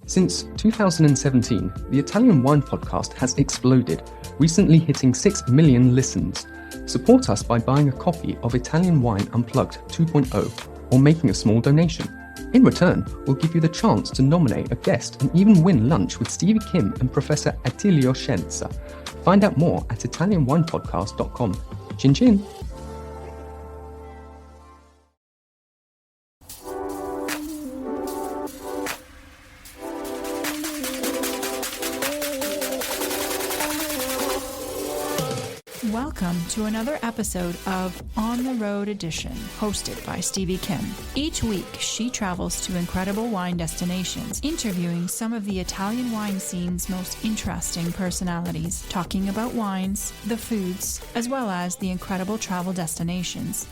Since 2017, the Italian Wine Podcast has exploded, recently hitting 6 million listens. Support us by buying a copy of Italian Wine Unplugged 2.0 or making a small donation. In return, we'll give you the chance to nominate a guest and even win lunch with Stevie Kim and Professor Attilio Scienza. Find out more at italianwinepodcast.com. Chin chin! Welcome to another episode of On the Road Edition, hosted by Stevie Kim. Each week, she travels to incredible wine destinations, interviewing some of the Italian wine scene's most interesting personalities, talking about wines, the foods, as well as the incredible travel destinations.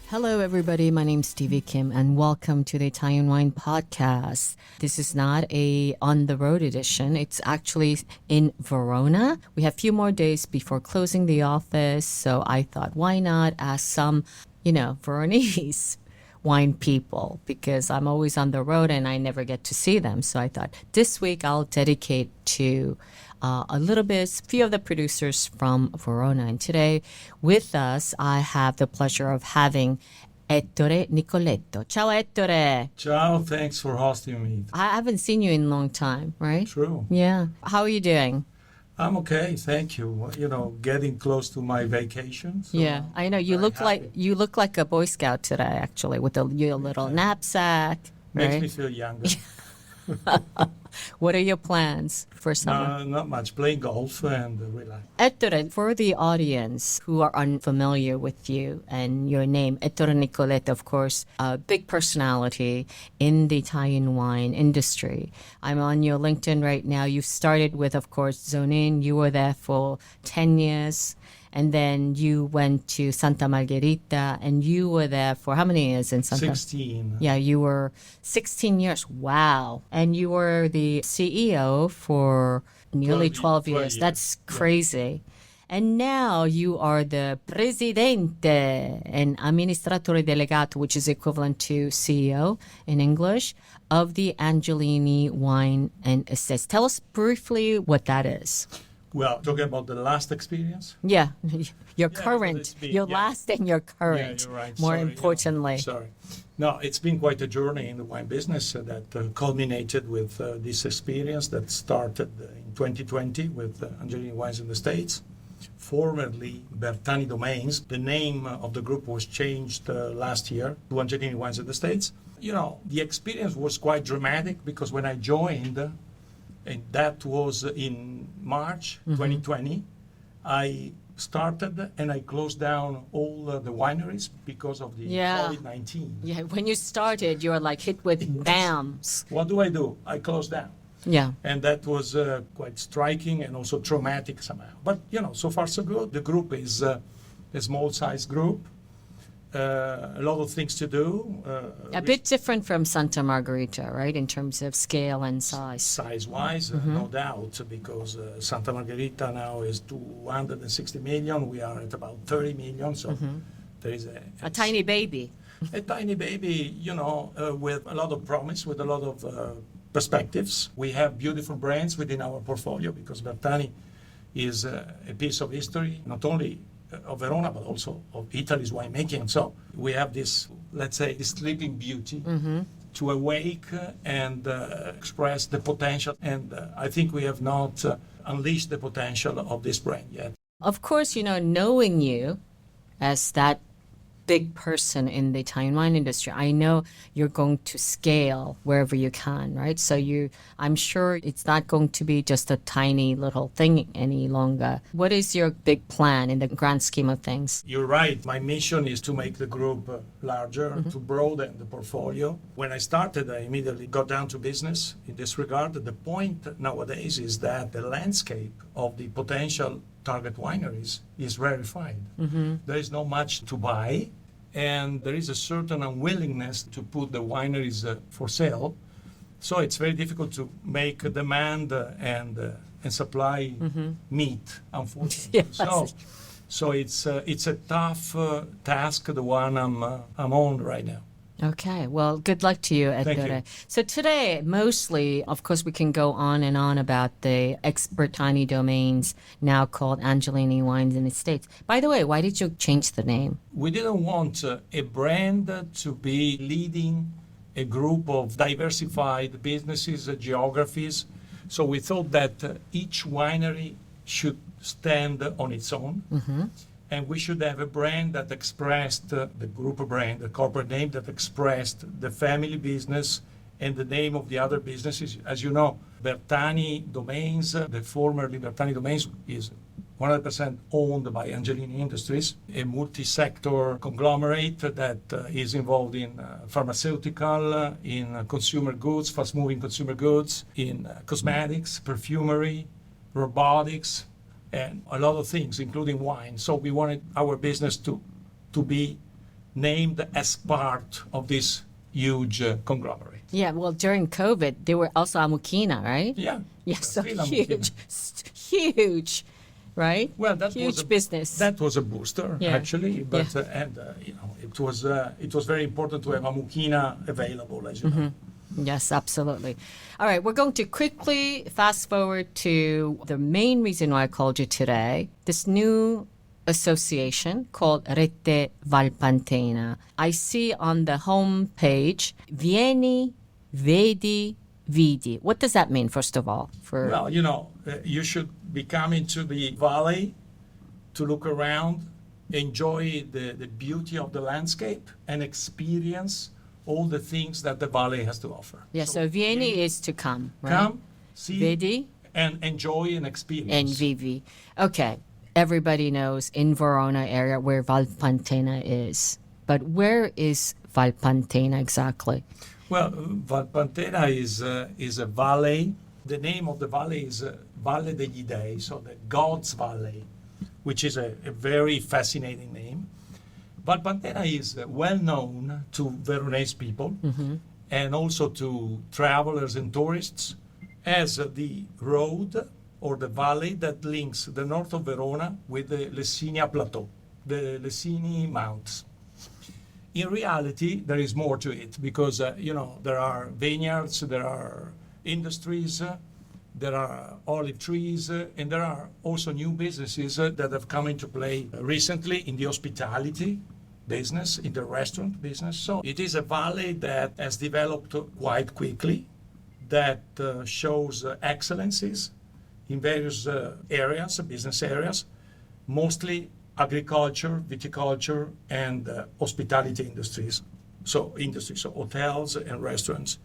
Hello, everybody. My name's Stevie Kim, and welcome to the Italian Wine Podcast. This is not a on-the-road edition. It's actually in Verona. We have a few more days before closing the office, so I thought, why not ask some, Veronese wine people, because I'm always on the road and I never get to see them. So I thought this week I'll dedicate to a few of the producers from Verona. And today with us, I have the pleasure of having Ettore Nicoletto. Ciao, Ettore. Ciao, thanks for hosting me. I haven't seen you in a long time, right? True. Yeah. How are you doing? I'm okay, thank you. Getting close to my vacation. So yeah, I know. You look like a Boy Scout today, actually, with your little knapsack. Makes right? me feel younger. What are your plans for summer? Not much. Playing golf and relax. Ettore, for the audience who are unfamiliar with you and your name, Ettore Nicoletto, of course, a big personality in the Italian wine industry. I'm on your LinkedIn right now. You started with, of course, Zonin. You were there for 10 years. And then you went to Santa Margherita, and you were there for how many years in Santa? 16. Yeah, you were 16 years. Wow. And you were the CEO for nearly 12 years. That's crazy. Yeah. And now you are the Presidente and Amministratore Delegato, which is equivalent to CEO in English, of the Angelini Wine and Estates. Tell us briefly what that is. Well, talking about the last experience? Yeah, your current, last and your current, you're right. More importantly. Sorry. No, it's been quite a journey in the wine business that culminated with this experience that started in 2020 with Angelini Wines in the States, formerly Bertani Domains. The name of the group was changed last year to Angelini Wines in the States. The experience was quite dramatic because when I joined, and that was in March 2020. I started and I closed down all the wineries because of the COVID-19. Yeah, when you started, you were like hit with BAMs. What do? I closed down. Yeah. And that was quite striking and also traumatic somehow. But, so far so good. The group is a small-sized group. A lot of things to do. A bit different from Santa Margherita, right, in terms of scale and size. Size-wise, no doubt, because Santa Margherita now is 260 million. We are at about 30 million, so there is a tiny baby. A tiny baby, with a lot of promise, with a lot of perspectives. We have beautiful brands within our portfolio because Bertani is a piece of history, not only of Verona, but also of Italy's winemaking. So we have this, let's say, this sleeping beauty to awake and express the potential. And I think we have not unleashed the potential of this brand yet. Of course, knowing you as that big person in the Italian wine industry, I know you're going to scale wherever you can, right? So I'm sure it's not going to be just a tiny little thing any longer. What is your big plan in the grand scheme of things? You're right. My mission is to make the group larger, to broaden the portfolio. When I started, I immediately got down to business in this regard. The point nowadays is that the landscape of the potential target wineries is rarefied. There is not much to buy, and there is a certain unwillingness to put the wineries for sale. So it's very difficult to make demand and supply meet, unfortunately. Yes. So it's a tough task, the one I'm on right now. Okay, well, good luck to you, Thank Ettore. you. So today, mostly, of course, we can go on and on about the ex-Bertani domains now called Angelini Wines and Estates. By the way, why did you change the name? We didn't want a brand to be leading a group of diversified businesses, geographies. So we thought that each winery should stand on its own. And we should have a brand that expressed the group brand, the corporate name that expressed the family business and the name of the other businesses. As you know, Bertani Domains, the formerly Bertani Domains, is 100% owned by Angelini Industries, a multi-sector conglomerate that is involved in pharmaceutical, in consumer goods, fast-moving consumer goods, in cosmetics, perfumery, robotics, and a lot of things, including wine. So we wanted our business to be named as part of this huge conglomerate. Yeah, well, during COVID, they were also Amuchina, right? Yeah. Yeah, so Still huge, huge, right? Well, that huge was business. That was a booster, Yeah. actually. But Yeah. it was very important to have Amuchina available, as you know. Yes, absolutely. All right, we're going to quickly fast forward to the main reason why I called you today, this new association called Rete Valpantena. I see on the home page, Vieni, Vedi, Vidi. What does that mean, first of all? Well, you should be coming to the valley to look around, enjoy the beauty of the landscape, and experience all the things that the valley has to offer. Yeah, so Vieni is to come, right? Come, see, Vedi and enjoy and experience. and Vivi. Okay, everybody knows in Verona area where Valpantena is. But where is Valpantena exactly? Well, Valpantena is a valley. The name of the valley is Valle degli Dei, so the God's Valley, which is a very fascinating name. Valpantena is well known to Veronese people and also to travelers and tourists as the road or the valley that links the north of Verona with the Lessinia Plateau, the Lessini Mounts. In reality, there is more to it because, there are vineyards, there are industries, there are olive trees, and there are also new businesses that have come into play recently in the hospitality business, in the restaurant business. So it is a valley that has developed quite quickly, that shows excellencies in various areas, business areas, mostly agriculture, viticulture, and hospitality industries. So hotels and restaurants.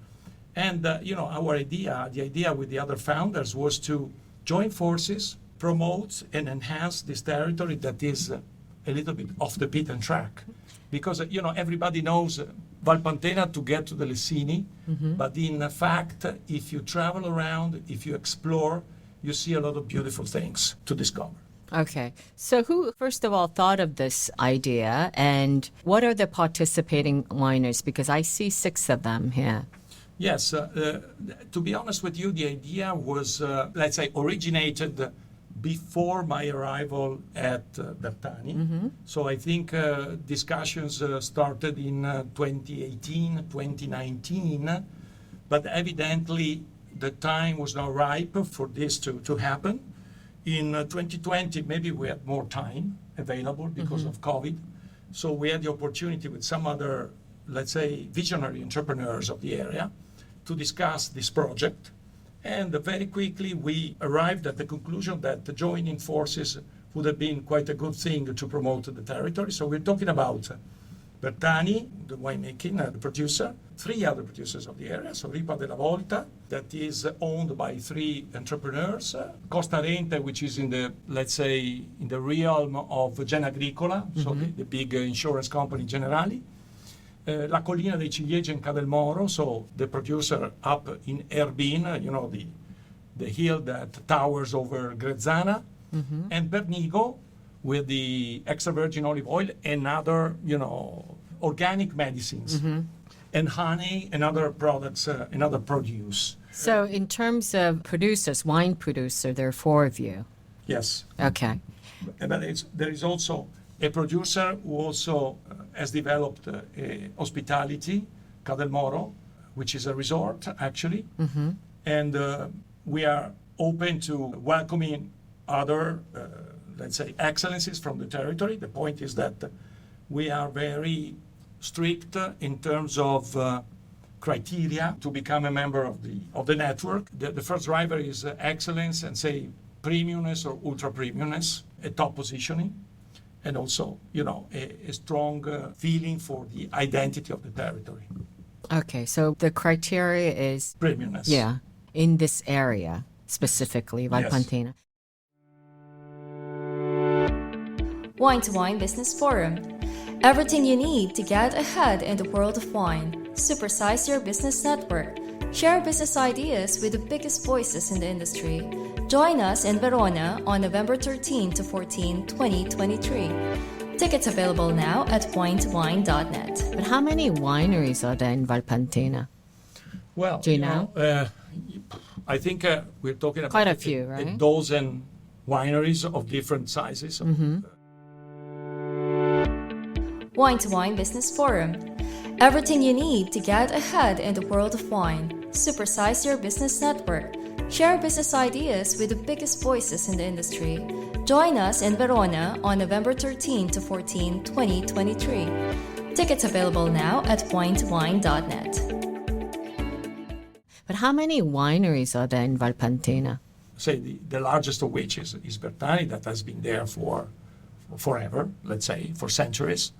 And our idea, the idea with the other founders, was to join forces, promote and enhance this territory that is a little bit off the beaten track. Because, everybody knows Valpantena to get to the Lessini, but in fact, if you travel around, if you explore, you see a lot of beautiful things to discover. Okay. So who, first of all, thought of this idea and what are the participating wineries? Because I see 6 of them here. Yes, to be honest with you, the idea was, let's say, originated before my arrival at Bertani. So I think discussions started in 2018, 2019, but evidently the time was not ripe for this to happen. In 2020, maybe we had more time available because of COVID. So we had the opportunity with some other, let's say, visionary entrepreneurs of the area to discuss this project. And very quickly, we arrived at the conclusion that joining forces would have been quite a good thing to promote the territory. So we're talking about Bertani, the winemaking, the producer, 3 other producers of the area. So Ripa della Volta, that is owned by 3 entrepreneurs. Costa Rente, which is in the, let's say, in the realm of Genagricola, so the big insurance company Generali. La Collina dei Ciliegi in Cadelmoro, so the producer up in Erbin, the hill that towers over Grezzana, and Pernigo with the extra virgin olive oil and other, organic medicines, and honey and other products, and other produce. So in terms of producers, wine producer, there are 4 of you. Yes. Okay. But there is also a producer who also has developed hospitality, Ca del Moro, which is a resort, actually. And we are open to welcoming other, let's say, excellencies from the territory. The point is that we are very strict in terms of criteria to become a member of the network. The first driver is excellence and, say, premiumness or ultra premiumness, a top positioning, and also, a strong feeling for the identity of the territory. Okay, so the criteria is Premiumness. yeah, in this area specifically, Valpantena. Wine to Wine Business Forum. Everything you need to get ahead in the world of wine. Supersize your business network. Share business ideas with the biggest voices in the industry. Join us in Verona on November 13 to 14, 2023. Tickets available now at winetowine.net. But how many wineries are there in Valpantena? Well, Do you know? I think we're talking about Quite a few, right? a dozen wineries of different sizes. Wine to Wine Business Forum. Everything you need to get ahead in the world of wine. Supersize your business network. Share business ideas with the biggest voices in the industry. Join us in Verona on November 13 to 14, 2023. Tickets available now at winetowine.net. But how many wineries are there in Valpantena? Say the largest of which is Bertani, that has been there for forever, let's say, for centuries.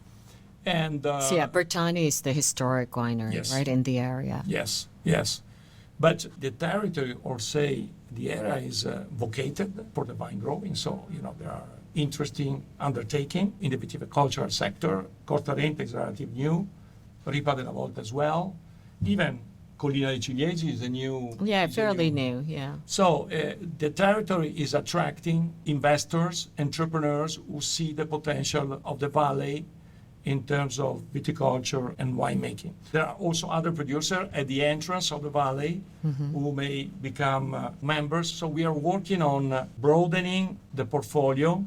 And So yeah, Bertani is the historic winery, Yes. right, in the area. Yes, yes. But the territory, or say the area, is vocated for the vine growing. So, there are interesting undertaking in the viticultural sector. Cortarenta is relatively new, Ripa della Volta as well. Even Collina di Ciliegi is a new... Yeah, is a fairly new, yeah. So the territory is attracting investors, entrepreneurs who see the potential of the valley in terms of viticulture and winemaking. There are also other producers at the entrance of the valley who may become members. So we are working on broadening the portfolio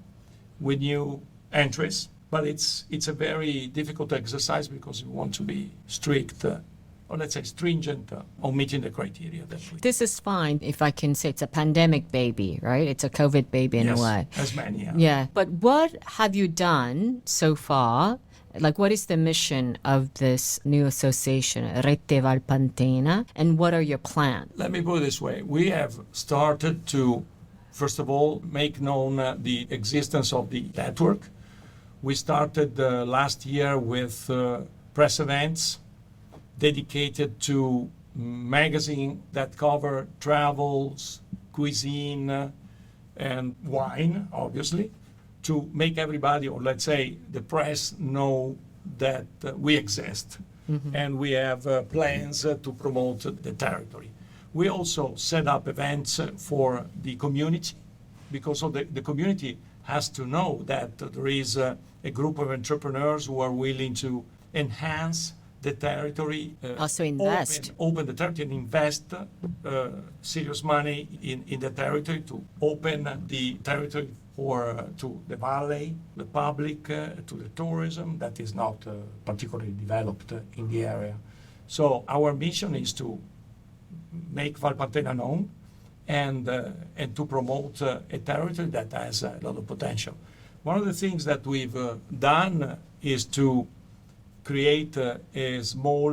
with new entries, but it's a very difficult exercise because we want to be strict, or let's say stringent, on meeting the criteria. This is fine if I can say it's a pandemic baby, right? It's a COVID baby in a way. As many. Yeah. Yeah, but what have you done so far? Like, what is the mission of this new association, Rete Valpantena, and what are your plans? Let me put it this way. We have started to, first of all, make known the existence of the network. We started last year with press events dedicated to magazines that cover travels, cuisine, and wine, obviously, to make everybody, or let's say the press, know that we exist. And we have plans to promote the territory. We also set up events for the community, because the community has to know that there is a group of entrepreneurs who are willing to enhance the territory, Also invest. open the territory and invest serious money in the territory, to open the territory to the valley, the public, to the tourism that is not particularly developed in the area. So our mission is to make Valpantena known and to promote a territory that has a lot of potential. One of the things that we've done is to create a small,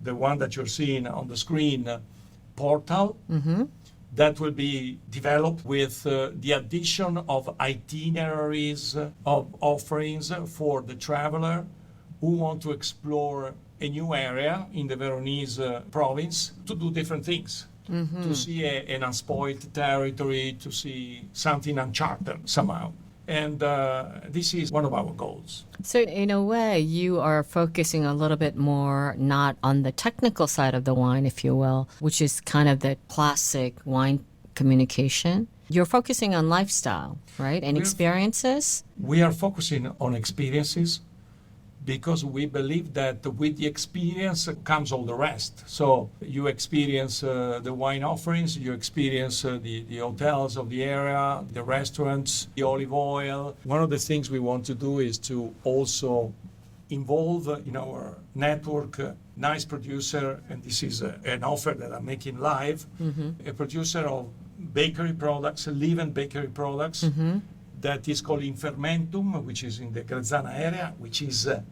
the one that you're seeing on the screen, portal that will be developed with the addition of itineraries, of offerings for the traveler who want to explore a new area in the Veronese province, to do different things, to see an unspoiled territory, to see something uncharted somehow. And this is one of our goals. So in a way, you are focusing a little bit more not on the technical side of the wine, if you will, which is kind of the classic wine communication. You're focusing on lifestyle, right? And experiences. We are focusing on experiences, because we believe that with the experience comes all the rest. So you experience the wine offerings, you experience the hotels of the area, the restaurants, the olive oil. One of the things we want to do is to also involve in our network nice producer, and this is an offer that I'm making live, a producer of bakery products, live-in bakery products, that is called Infermentum, which is in the Grezzana area, which is a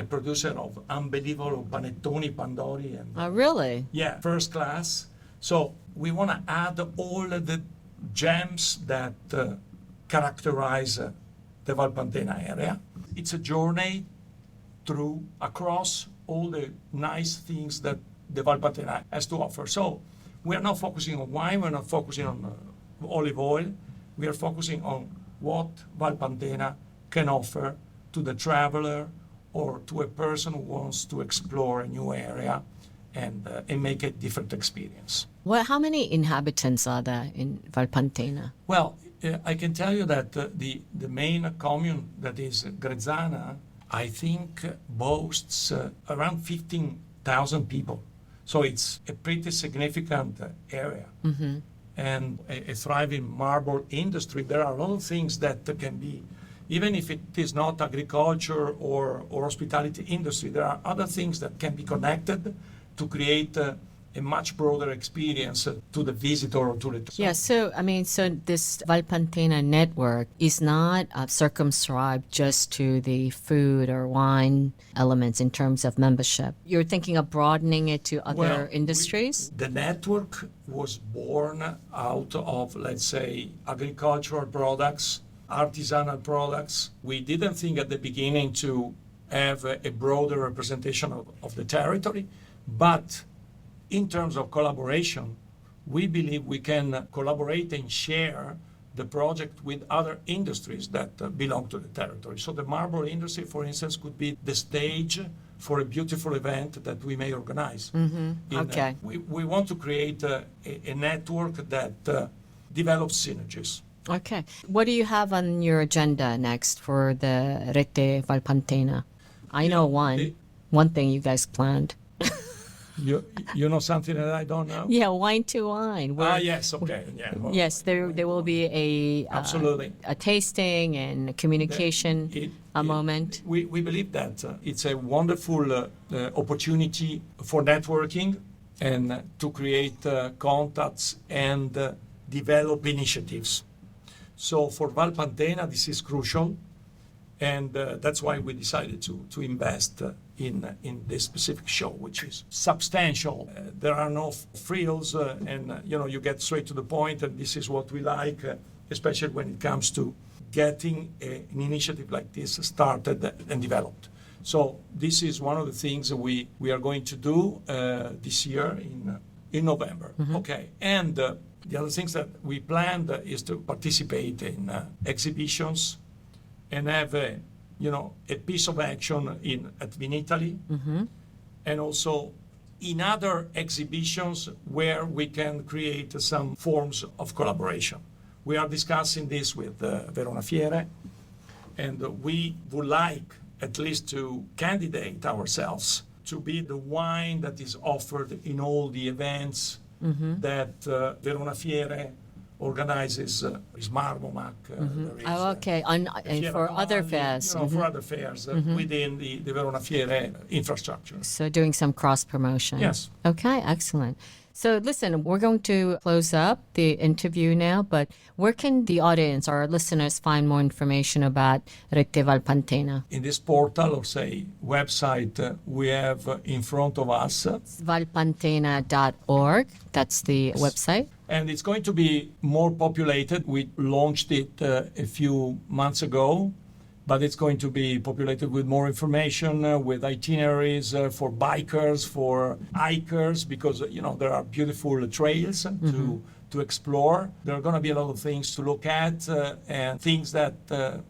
producer of unbelievable panettoni, pandori, and Oh, really? yeah, first class. So we want to add all of the gems that characterize the Valpantena area. It's a journey across all the nice things that the Valpantena has to offer. So we're not focusing on wine, we're not focusing on olive oil, we are focusing on what Valpantena can offer to the traveler or to a person who wants to explore a new area and make a different experience. Well, how many inhabitants are there in Valpantena? Well, I can tell you that the main commune, that is Grezzana, I think boasts around 15,000 people. So it's a pretty significant area. And a thriving marble industry. There are a lot of things that can be, even if it is not agriculture or hospitality industry, there are other things that can be connected to create a much broader experience to the visitor or to the... Yeah, so this Valpantena network is not circumscribed just to the food or wine elements in terms of membership. You're thinking of broadening it to other industries? The network was born out of, let's say, agricultural products, artisanal products. We didn't think at the beginning to have a broader representation of the territory, but in terms of collaboration, we believe we can collaborate and share the project with other industries that belong to the territory. So the marble industry, for instance, could be the stage for a beautiful event that we may organize. Okay. We want to create a network that develops synergies. Okay. What do you have on your agenda next for the Rete Valpantena? I know one thing you guys planned. You know something that I don't know? Yeah, wine to wine. Yes, okay. Yeah. Well, Yes, there will be absolutely a tasting and communication moment. We believe that it's a wonderful opportunity for networking and to create contacts and develop initiatives. So for Valpantena, this is crucial, and that's why we decided to invest in this specific show, which is substantial. There are no frills, and you get straight to the point, and this is what we like, especially when it comes to getting an initiative like this started and developed. So this is one of the things that we are going to do this year in November. Okay, and the other things that we planned is to participate in exhibitions and have a piece of action at Vinitaly, and also in other exhibitions where we can create some forms of collaboration. We are discussing this with Verona Fiere, and we would like at least to candidate ourselves to be the wine that is offered in all the events that Verona Fiere organizes. Is Marmomac. Okay. And for other fairs. For other fairs within the Verona Fiere infrastructure. So doing some cross promotion. Yes. Okay, excellent. So listen, we're going to close up the interview now, but where can the audience, our listeners, find more information about Rete Valpantena? In this portal, or say website, we have in front of us valpantena.org. That's the website. And it's going to be more populated. We launched it a few months ago, but it's going to be populated with more information, with itineraries for bikers, for hikers, because there are beautiful trails to explore. There are going to be a lot of things to look at and things that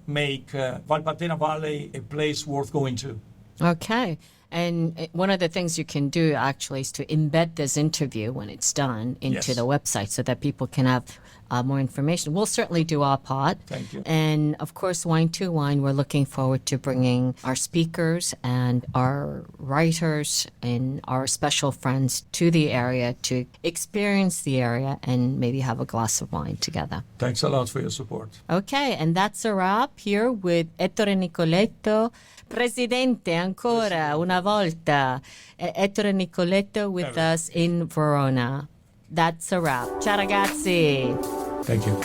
make Valpantena Valley a place worth going to. Okay. And one of the things you can do actually is to embed this interview when it's done into the website so that people can have more information. We'll certainly do our part. Thank you. And of course, Wine to Wine, we're looking forward to bringing our speakers and our writers and our special friends to the area to experience the area and maybe have a glass of wine together. Thanks a lot for your support. Okay, and that's a wrap here with Ettore Nicoletto. Presidente, ancora una volta. Ettore Nicoletto with us in Verona. That's a wrap. Ciao ragazzi. Thank you.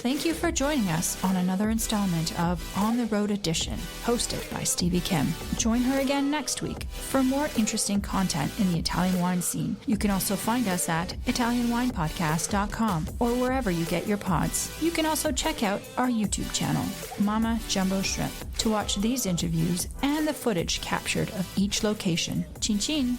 Thank you for joining us on another installment of On the Road Edition, hosted by Stevie Kim. Join her again next week for more interesting content in the Italian wine scene. You can also find us at ItalianWinePodcast.com or wherever you get your pods. You can also check out our YouTube channel, Mama Jumbo Shrimp, to watch these interviews and the footage captured of each location. Chin chin!